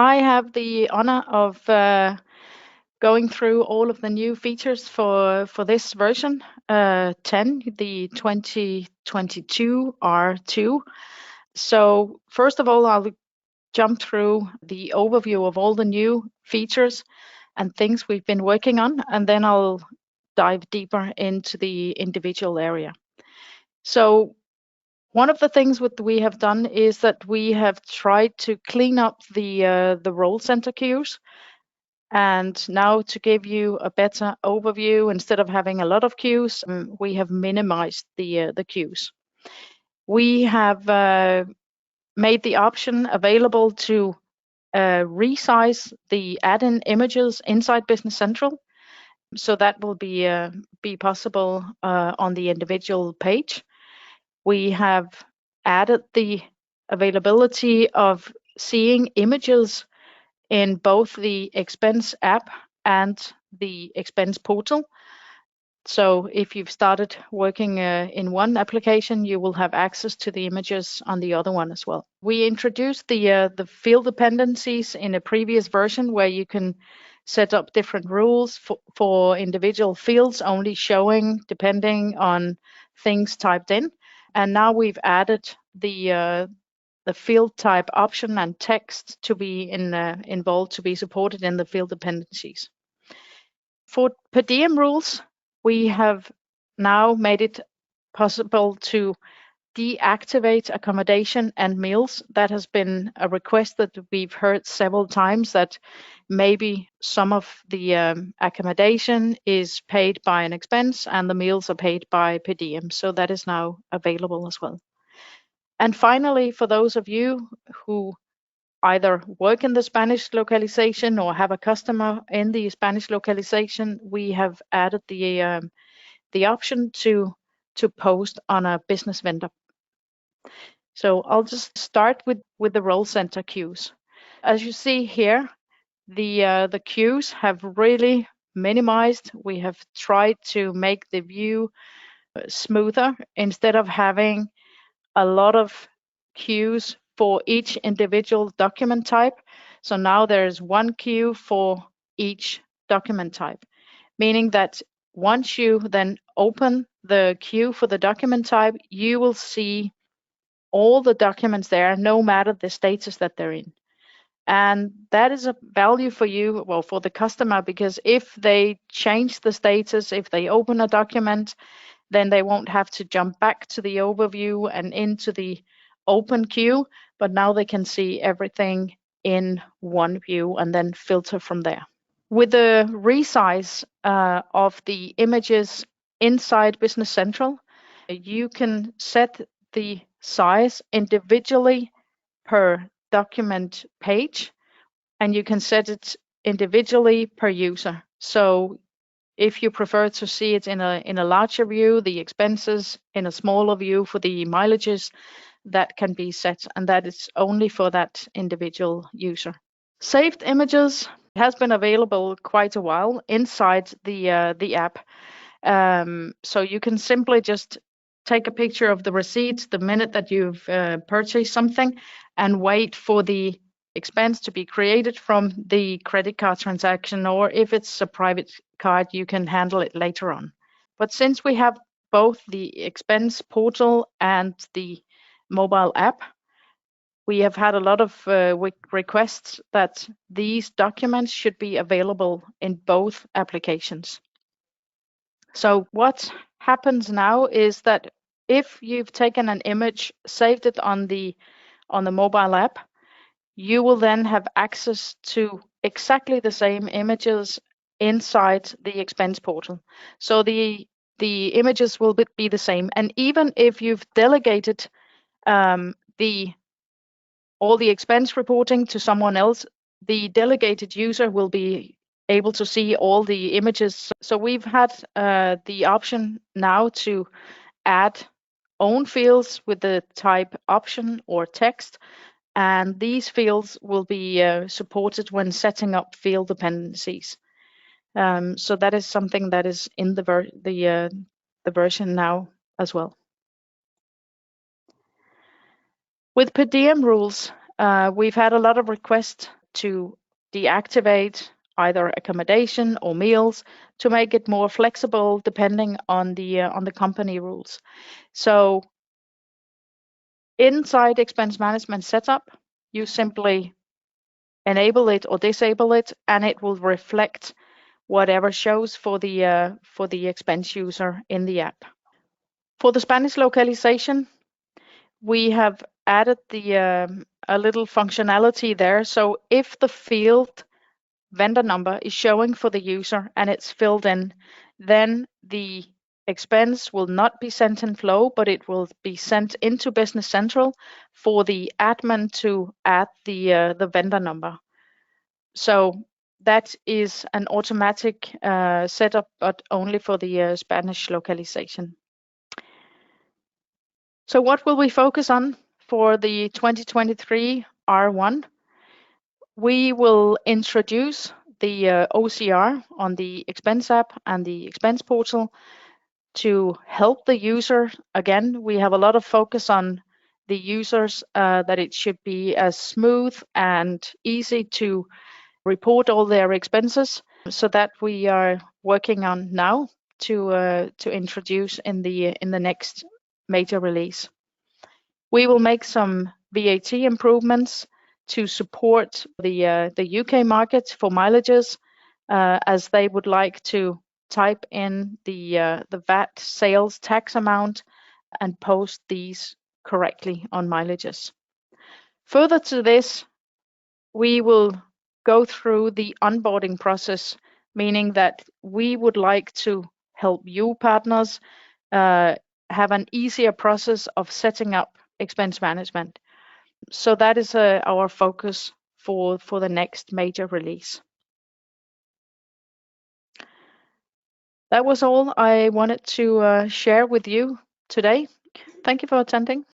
I have the honor of going through all of the new features for this version 10, the 2022 R2. So first of all, I'll jump through the overview of all the new features and things we've been working on, and then I'll dive deeper into the individual area. So one of the things we have done is that we have tried to clean up the Rolecenter queues. And now to give you a better overview, instead of having a lot of queues, we have minimized the queues. We have made the option available to resize the add-in images inside Business Central. So that will be possible on the individual page. We have added the availability of seeing images in both the expense app and the expense portal. So if you've started working in one application, you will have access to the images on the other one as well. We introduced the field dependencies in a previous version where you can set up different rules for individual fields, only showing depending on things typed in. And now we've added the field type option and text to be involved to be supported in the field dependencies. For per diem rules, we have now made it possible to deactivate accommodation and meals. That has been a request that we've heard several times, that maybe some of the accommodation is paid by an expense and the meals are paid by per diem. So that is now available as well. And finally, for those of you who either work in the Spanish localization or have a customer in the Spanish localization, we have added the option to post on a business vendor. So I'll just start with the Rolecenter queues. As you see here, the queues have really minimized. We have tried to make the view smoother instead of having a lot of queues for each individual document type. So now there's one queue for each document type, meaning that once you then open the queue for the document type, you will see all the documents there, no matter the status that they're in. And that is a value for you, well, for the customer, because if they change the status, if they open a document, then they won't have to jump back to the overview and into the open queue, but now they can see everything in one view and then filter from there. With the resize of the images inside Business Central, you can set the size individually per document page, and you can set it individually per user. So if you prefer to see it in a larger view, the expenses in a smaller view for the mileages, that can be set, and that is only for that individual user. Saved images has been available quite a while inside the app. So you can simply just take a picture of the receipt the minute that you've purchased something and wait for the expense to be created from the credit card transaction, or if it's a private card, you can handle it later on. But since we have both the expense portal and the mobile app, we have had a lot of requests that these documents should be available in both applications. So what happens now is that if you've taken an image, saved it on the mobile app, you will then have access to exactly the same images inside the expense portal. So the images will be the same. And even if you've delegated all the expense reporting to someone else, the delegated user will be able to see all the images. So we've had the option now to add own fields with the type option or text, and these fields will be supported when setting up field dependencies. So that is something that is in the version now as well. With per diem rules, we've had a lot of requests to deactivate either accommodation or meals to make it more flexible depending on the company rules. So inside expense management setup, you simply enable it or disable it, and it will reflect whatever shows for the expense user in the app. For the Spanish localization, we have added a little functionality there. So if the field vendor number is showing for the user and it's filled in, then the expense will not be sent in Flow, but it will be sent into Business Central for the admin to add the vendor number. So that is an automatic setup, but only for the Spanish localization. So what will we focus on for the 2023 R1? We will introduce the OCR on the expense app and the expense portal to help the user. Again, we have a lot of focus on the users, that it should be as smooth and easy to report all their expenses. So that we are working on now to introduce in the next major release. We will make some VAT improvements to support the UK market for mileages, as they would like to type in the VAT sales tax amount and post these correctly on mileages. Further to this, we will go through the onboarding process, meaning that we would like to help you partners have an easier process of setting up expense management. So that is our focus for the next major release. That was all I wanted to share with you today. Thank you for attending.